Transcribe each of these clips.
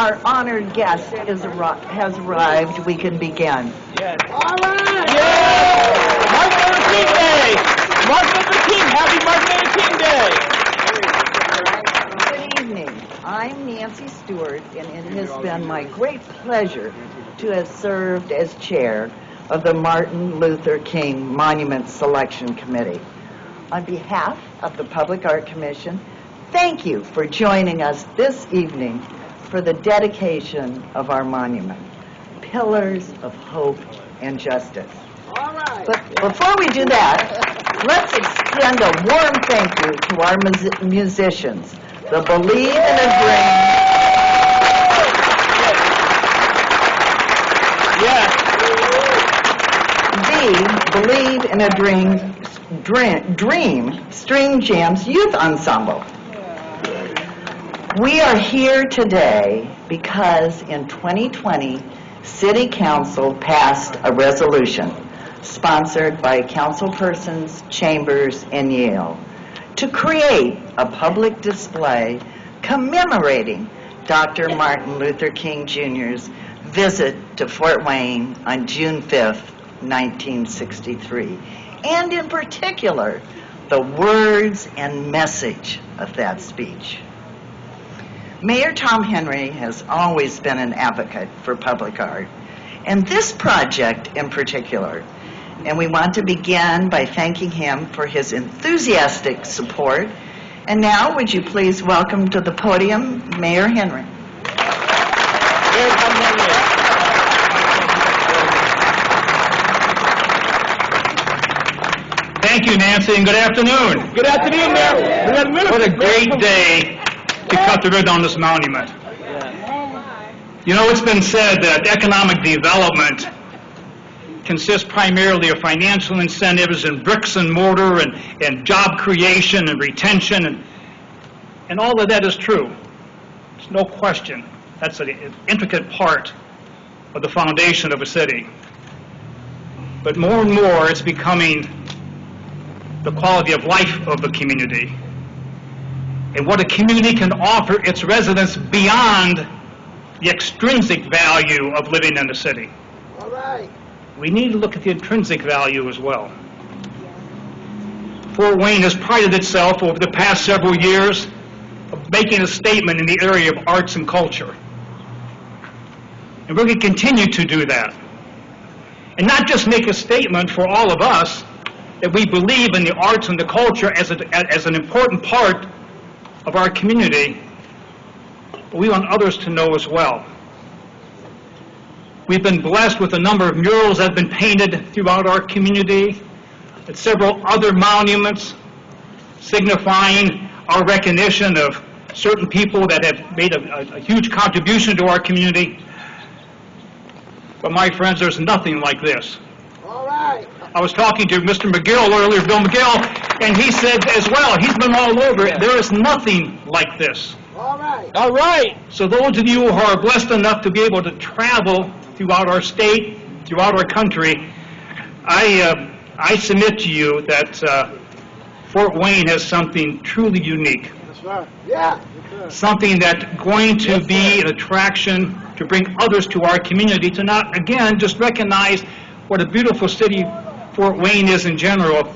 our honored guest has arrived, we can begin. Yes. All right. Yes. Martin Luther King Day. Martin Luther King. Happy Martin Luther King Day. Good evening. I'm Nancy Stewart, and it has been my great pleasure to have served as chair of the Martin Luther King Monument Selection Committee. On behalf of the Public Art Commission, thank you for joining us this evening for the dedication of our monument, Pillars of Hope and Justice. All right. But before we do that, let's extend a warm thank you to our musicians, the Believe in a Dream. Yes. The Believe in a Dream String Jams Youth Ensemble. We are here today because in 2020, City Council passed a resolution sponsored by councilpersons, Chambers, and Yale to create a public display commemorating Dr. Martin Luther King Jr.'s visit to Fort Wayne on June 5th, 1963, and in particular, the words and message of that speech. Mayor Tom Henry has always been an advocate for public art, and this project in particular. And we want to begin by thanking him for his enthusiastic support. And now, would you please welcome to the podium Mayor Henry. Mayor Tom Henry. Thank you, Nancy, and good afternoon. Good afternoon, Mayor. What a great day to cut the ribbon on this monument. You know, it's been said that economic development consists primarily of financial incentives and bricks and mortar and job creation and retention, and all of that is true. There's no question. That's an intricate part of the foundation of a city. But more and more, it's becoming the quality of life of the community and what a community can offer its residents beyond the extrinsic value of living in the city. All right. We need to look at the intrinsic value as well. Fort Wayne has prided itself over the past several years of making a statement in the area of arts and culture. And we're going to continue to do that. And not just make a statement for all of us that we believe in the arts and the culture as an important part of our community, but we want others to know as well. We've been blessed with a number of murals that have been painted throughout our community, and several other monuments signifying our recognition of certain people that have made a huge contribution to our community. But my friends, there's nothing like this. All right. I was talking to Mr. McGill earlier, Bill McGill, and he said as well, he's been all over it. There is nothing like this. All right. All right. So those of you who are blessed enough to be able to travel throughout our state, throughout our country, I submit to you that Fort Wayne has something truly unique. That's right. Yeah. Something that's going to be an attraction to bring others to our community to not, again, just recognize what a beautiful city Fort Wayne is in general,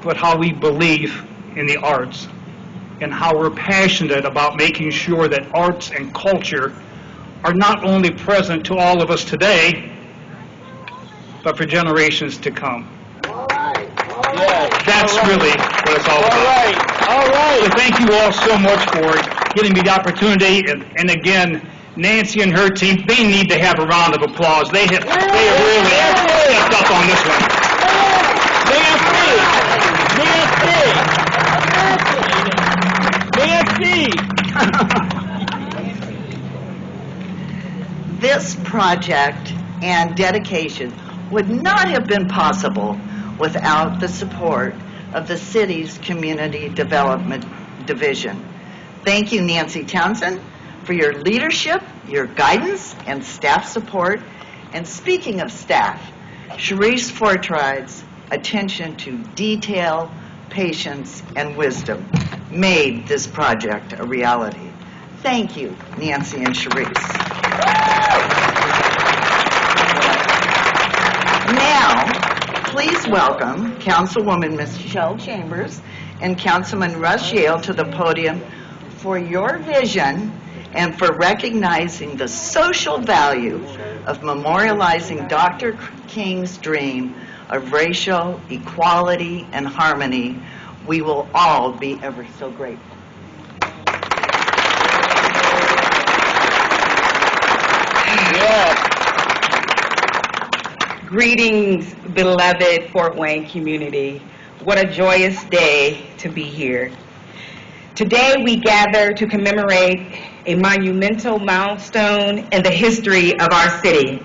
but how we believe in the arts and how we're passionate about making sure that arts and culture are not only present to all of us today, but for generations to come. All right. All right. That's really what it's all about. All right. All right. So thank you all so much for giving me the opportunity, and again, Nancy and her team, they need to have a round of applause. They have really stepped up on this one. Nancy! This project and dedication would not have been possible without the support of the city's Community Development Division. Thank you, Nancy Townsend, for your leadership, your guidance, and staff support. And speaking of staff, Sharice Fortride's attention to detail, patience, and wisdom made this project a reality. Thank you, Nancy and Sharice. Now, please welcome Councilwoman Michelle Chambers and Councilman Russ Yale to the podium for your vision and for recognizing the social value of memorializing Dr. King's dream of racial equality and harmony. We will all be ever so grateful. Greetings, beloved Fort Wayne community. What a joyous day to be here. Today we gather to commemorate a monumental milestone in the history of our city.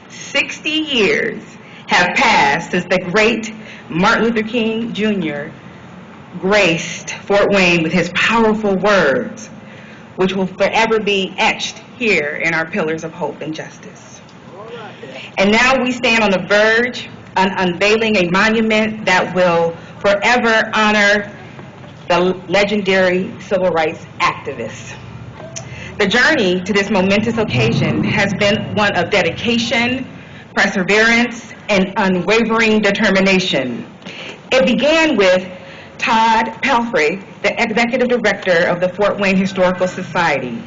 60 years have passed since the great Martin Luther King Jr. graced Fort Wayne with his powerful words, which will forever be etched here in our pillars of hope and justice. And now we stand on the verge of unveiling a monument that will forever honor the legendary civil rights activists. The journey to this momentous occasion has been one of dedication, perseverance, and unwavering determination. It began with Todd Pelfrey, the executive director of the Fort Wayne Historical Society.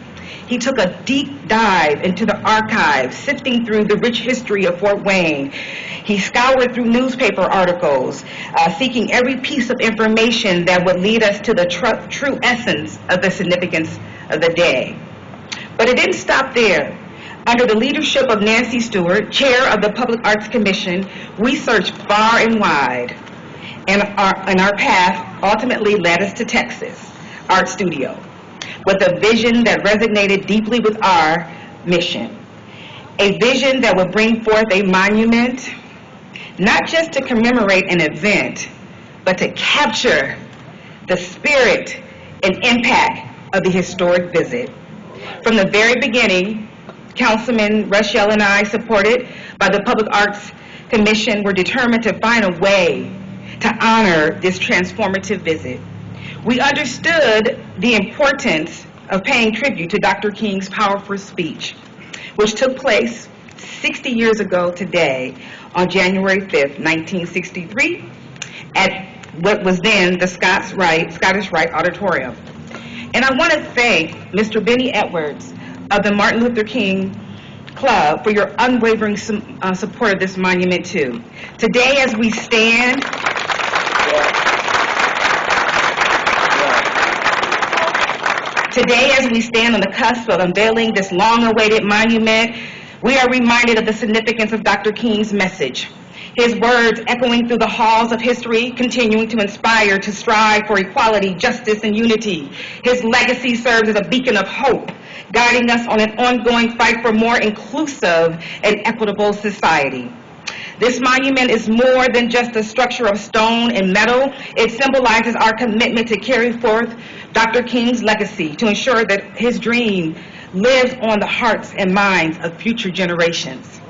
He took a deep dive into the archives, sifting through the rich history of Fort Wayne. He scoured through newspaper articles, seeking every piece of information that would lead us to the true essence of the significance of the day. But it didn't stop there. Under the leadership of Nancy Stewart, chair of the Public Arts Commission, we searched far and wide, and our path ultimately led us to Texas Art Studio, with a vision that resonated deeply with our mission. A vision that would bring forth a monument, not just to commemorate an event, but to capture the spirit and impact of the historic visit. From the very beginning, Councilman Russ Yale and I, supported by the Public Arts Commission, were determined to find a way to honor this transformative visit. We understood the importance of paying tribute to Dr. King's powerful speech, which took place 60 years ago today on January 5th, 1963, at what was then the Scottish Rite Auditorium. And I want to thank Mr. Benny Edwards of the Martin Luther King Club for your unwavering support of this monument too. Today as we stand, on the cusp of unveiling this long-awaited monument, we are reminded of the significance of Dr. King's message. His words echoing through the halls of history, continuing to inspire to strive for equality, justice, and unity. His legacy serves as a beacon of hope, guiding us on an ongoing fight for more inclusive and equitable society. This monument is more than just a structure of stone and metal. It symbolizes our commitment to carry forth Dr. King's legacy, to ensure that his dream lives on the hearts and minds of future generations.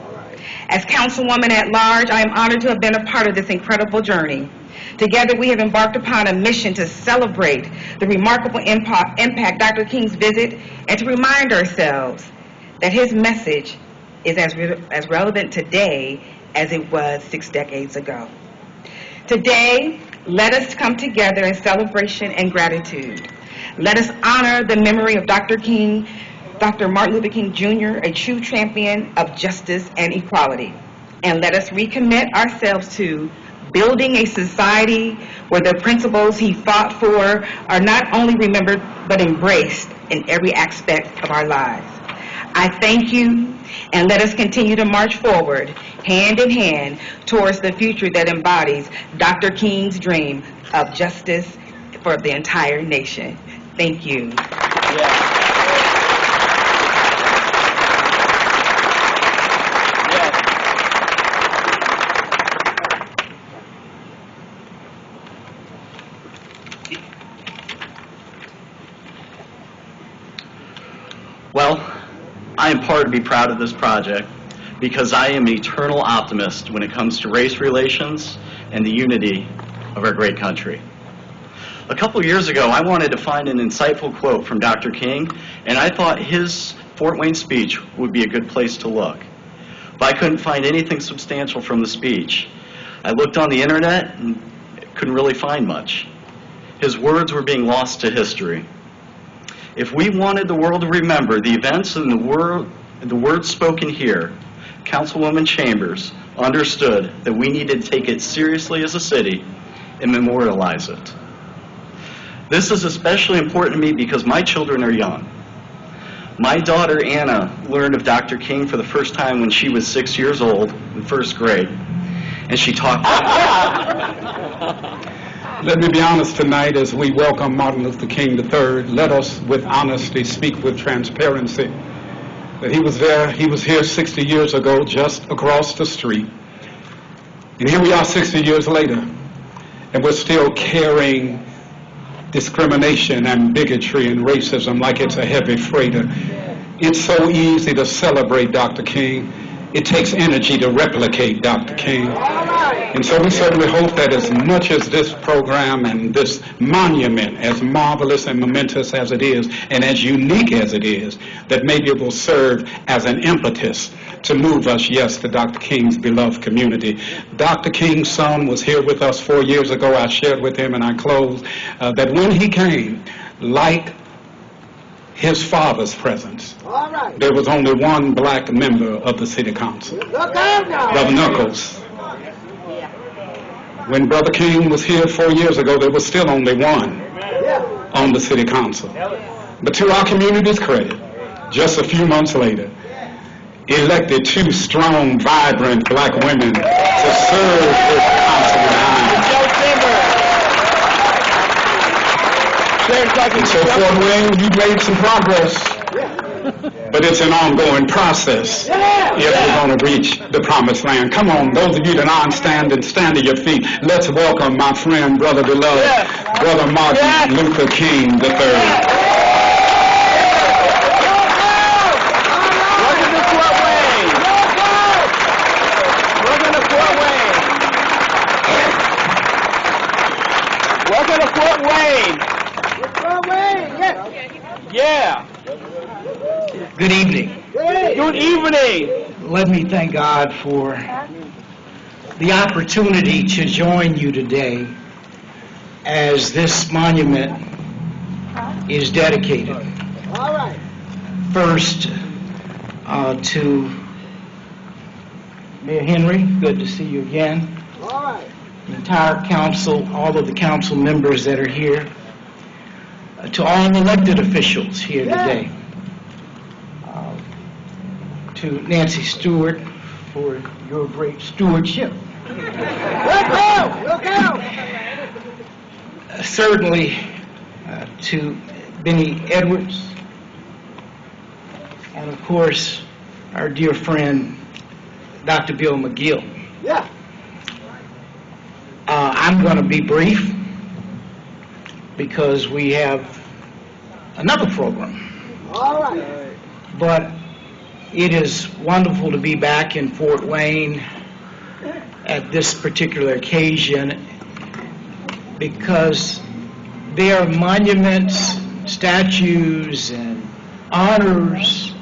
As Councilwoman at Large, I am honored to have been a part of this incredible journey. Together, we have embarked upon a mission to celebrate the remarkable impact Dr. King's visit, and to remind ourselves that his message is as relevant today as it was 6 decades ago. Today, let us come together in celebration and gratitude. Let us honor the memory of Dr. Martin Luther King Jr., a true champion of justice and equality. And let us recommit ourselves to building a society where the principles he fought for are not only remembered, but embraced in every aspect of our lives. I thank you, and let us continue to march forward, hand in hand, towards the future that embodies Dr. King's dream of justice for the entire nation. Thank you. Well, I am proud to be proud of this project because I am an eternal optimist when it comes to race relations and the unity of our great country. A couple years ago, I wanted to find an insightful quote from Dr. King, and I thought his Fort Wayne speech would be a good place to look. But I couldn't find anything substantial from the speech. I looked on the internet and couldn't really find much. His words were being lost to history. If we wanted the world to remember the events and the words spoken here, Councilwoman Chambers understood that we needed to take it seriously as a city and memorialize it. This is especially important to me because my children are young. My daughter, Anna, learned of Dr. King for the first time when she was 6 years old in first grade, and she talked Let me be honest tonight as we welcome Martin Luther King III. Let us, with honesty, speak with transparency. That he was there, he was here 60 years ago, just across the street. And here we are 60 years later, and we're still carrying discrimination and bigotry and racism like it's a heavy freighter. It's so easy to celebrate Dr. King. It takes energy to replicate Dr. King. And so we certainly hope that as much as this program and this monument, as marvelous and momentous as it is, and as unique as it is, that maybe it will serve as an impetus to move us, yes, to Dr. King's beloved community. Dr. King's son was here with us 4 years ago. I shared with him, and I closed, that when he came, like his father's presence, there was only one black member of the city council, Brother Knuckles. When Brother King was here 4 years ago, there was still only one on the city council. But to our community's credit, just a few months later, elected 2 strong, vibrant black women to serve this council behind. And so Fort Wayne, you've made some progress, but it's an ongoing process if we're going to reach the promised land. Come on, those of you that aren't standing, stand to your feet. Let's welcome my friend, brother beloved, Brother Martin Luther King III. Welcome to Fort Wayne. Welcome to Fort Wayne. Welcome to Fort Wayne. Yeah. Good evening. Good evening. Let me thank God for the opportunity to join you today as this monument is dedicated. All right. First, to Mayor Henry, good to see you again. All right. The entire council, all of the council members that are here, to all elected officials here today, to Nancy Stewart for your great stewardship. Certainly to Benny Edwards, and of course our dear friend Dr. Bill McGill. Yeah. I'm going to be brief because we have another program. All right. But it is wonderful to be back in Fort Wayne at this particular occasion because there are monuments, statues, and honors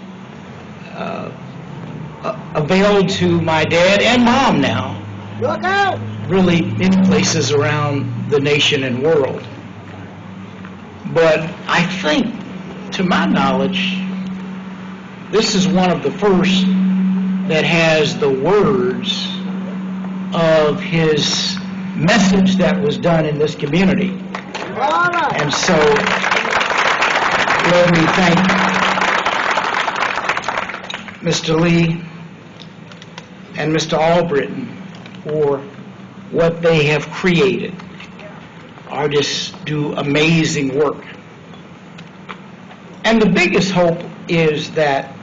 availed to my dad and mom now, Look out. really in places around the nation and world. But I think, to my knowledge, this is one of the first that has the words of his message that was done in this community. All right. And so, let me thank Mr. Lee and Mr. Albritton for what they have created. Artists do amazing work. And the biggest hope is that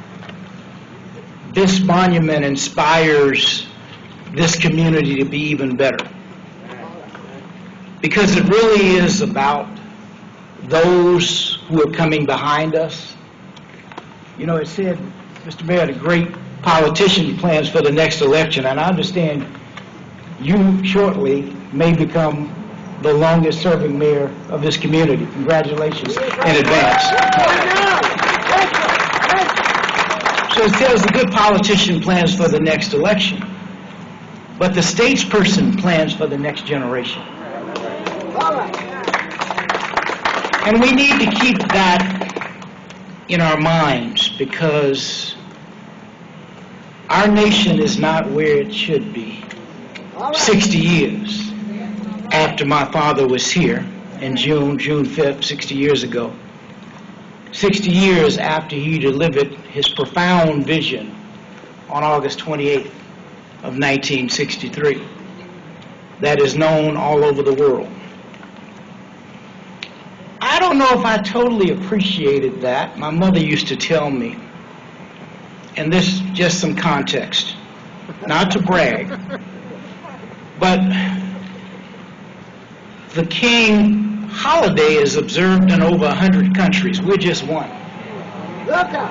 this monument inspires this community to be even better. Because it really is about those who are coming behind us. You know, it said, Mr. Mayor, the great politician plans for the next election, and I understand you shortly may become the longest-serving mayor of this community. Congratulations in advance. So it says the good politician plans for the next election, but the statesperson plans for the next generation. And we need to keep that in our minds, because our nation is not where it should be. 60 years after my father was here in June 5th, 60 years ago. 60 years after he delivered his profound vision on August 28th of 1963 that is known all over the world. I don't know if I totally appreciated that. My mother used to tell me, and this just some context, not to brag, but the King holiday is observed in over 100 countries. We're just one.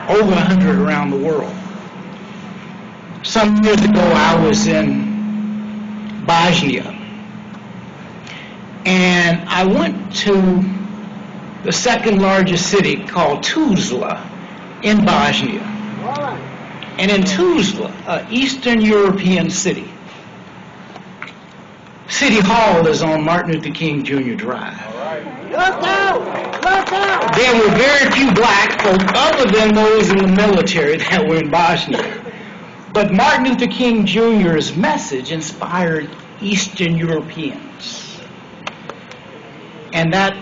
Over 100 around the world. Some years ago, I was in Bosnia, and I went to the second largest city called Tuzla in Bosnia. And in Tuzla, an Eastern European city, City Hall is on Martin Luther King Jr. Drive. There were very few black folk other than those in the military that were in Bosnia. But Martin Luther King Jr.'s message inspired Eastern Europeans. And that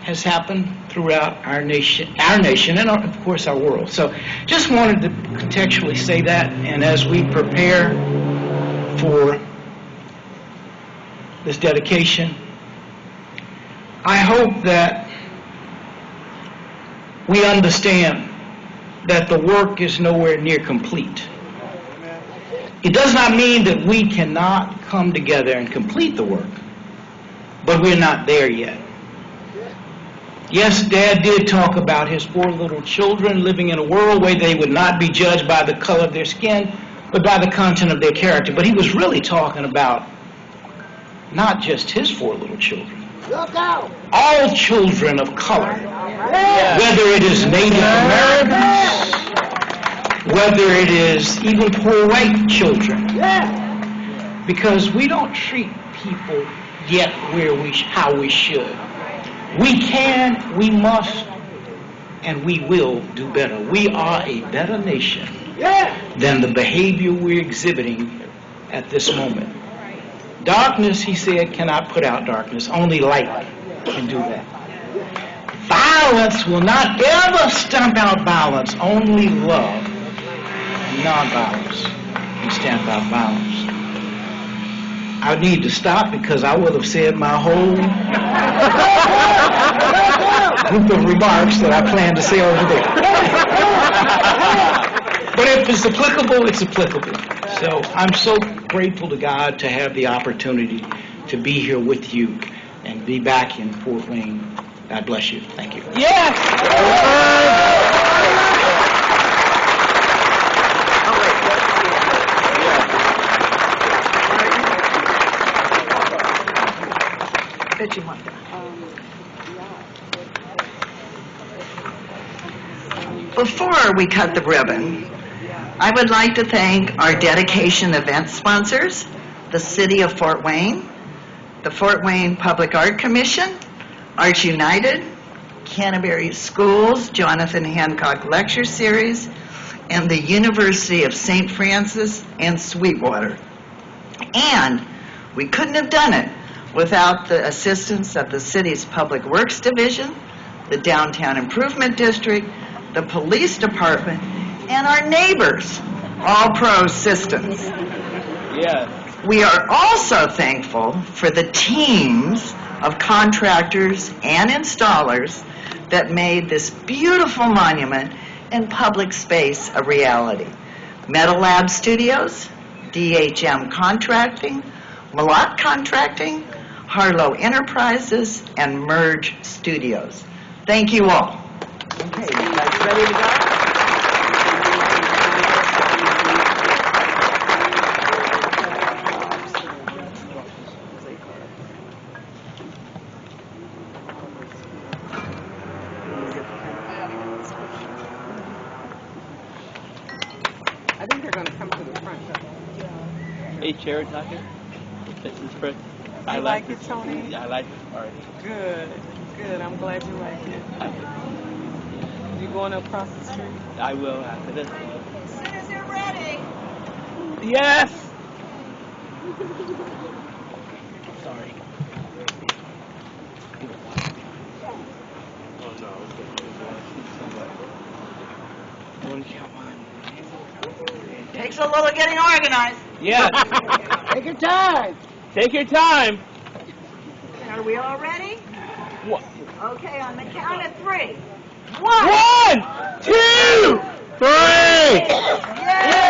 has happened throughout our nation and of course our world. So just wanted to contextually say that, and as we prepare for this dedication, I hope that we understand that the work is nowhere near complete. It does not mean that we cannot come together and complete the work, but we're not there yet. Yes, Dad did talk about his 4 little children living in a world where they would not be judged by the color of their skin, but by the content of their character. But he was really talking about not just his 4 little children. All children of color, whether it is Native Americans, whether it is even poor white children, because we don't treat people yet how we should. We can, we must, and we will do better. We are a better nation than the behavior we're exhibiting at this moment. Darkness, he said, cannot put out darkness. Only light can do that. Violence will not ever stamp out violence. Only love and nonviolence can stamp out violence. I need to stop because I would have said my whole group of remarks that I planned to say over there. But if it's applicable, it's applicable. So I'm so grateful to God to have the opportunity to be here with you and be back in Fort Wayne. God bless you. Thank you. Before we cut the ribbon, I would like to thank our dedication event sponsors, the City of Fort Wayne, the Fort Wayne Public Art Commission, Arts United, Canterbury Schools, Jonathan Hancock Lecture Series, and the University of St. Francis and Sweetwater. And we couldn't have done it without the assistance of the city's Public Works Division, the Downtown Improvement District, the Police Department, and our neighbors, All Pro Systems. We are also thankful for the teams of contractors and installers that made this beautiful monument and public space a reality. Metal Lab Studios, DHM Contracting, Malott Contracting, Harlow Enterprises, and Merge Studios. Thank you all. Okay, you guys ready to go? chair is not here? This is for... I like it, Tony? Yeah, I like it. All right. Good, good. I'm glad you like it. You going across the street? I will after this. As soon as you're ready. Yes! Sorry. Oh no. Come on. Takes a little getting organized. Yes. Take your time. Take your time. Are we all ready? What? Okay, on the count of 3. 1. 1, 2, 3. Yay!